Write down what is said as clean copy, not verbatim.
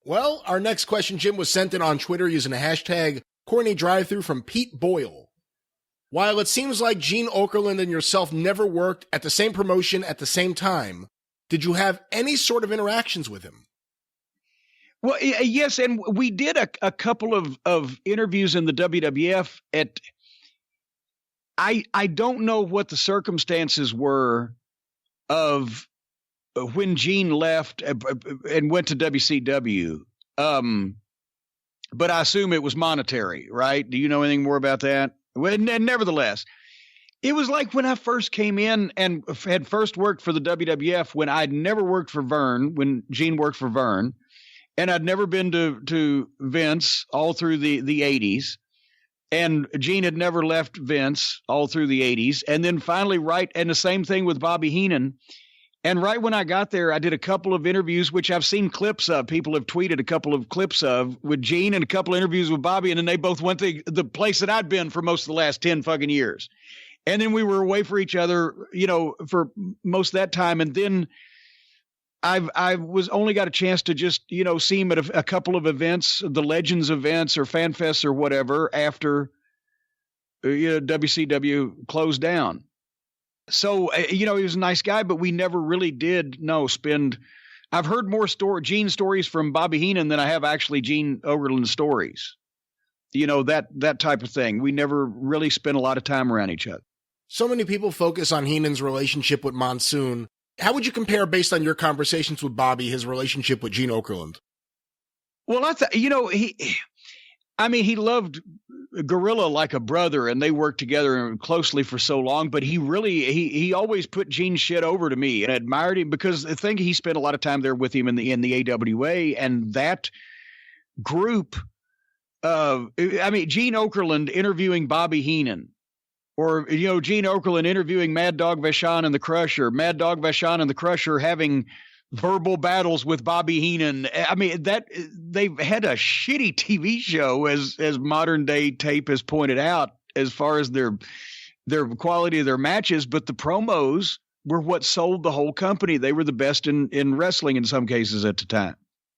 Well, our next question, Jim, was sent in on Twitter using the hashtag CornyDriveThru from Pete Boyle. While it seems like Gene Okerlund and yourself never worked at the same promotion at the same time, did you have any sort of interactions with him? Well, yes, and we did a couple of interviews in the WWF at I don't know what the circumstances were of when Gene left and went to WCW. But I assume it was monetary, right? Do you know anything more about that? Well, nevertheless, it was like when I first came in and had first worked for the WWF when I'd never worked for Vern, when Gene worked for Vern, and I'd never been to Vince all through the 80s. And Gene had never left Vince all through the 80s. And then finally, and the same thing with Bobby Heenan. And right when I got there, I did a couple of interviews, which I've seen clips of. People have tweeted a couple of clips of with Gene and a couple of interviews with Bobby. And then they both went to the place that I'd been for most of the last 10 fucking years. And then we were away for each other, for most of that time. And then I was only got a chance to just, see him at a couple of events, the Legends events or Fan Fests or whatever after WCW closed down. So, he was a nice guy, but we never really did spend. I've heard more Gene stories from Bobby Heenan than I have actually Gene Okerlund stories. That type of thing. We never really spent a lot of time around each other. So many people focus on Heenan's relationship with Monsoon. How would you compare, based on your conversations with Bobby, his relationship with Gene Okerlund? Well, he loved Gorilla like a brother, and they worked together closely for so long. But he always put Gene's shit over to me and admired him because I think he spent a lot of time there with him in the AWA, and that group. Gene Okerlund interviewing Bobby Heenan. Or, Gene Okerlund interviewing Mad Dog Vachon and the Crusher, Mad Dog Vachon and the Crusher having verbal battles with Bobby Heenan. They've had a shitty TV show, as modern day tape has pointed out, as far as their quality of their matches. But the promos were what sold the whole company. They were the best in wrestling in some cases at the time.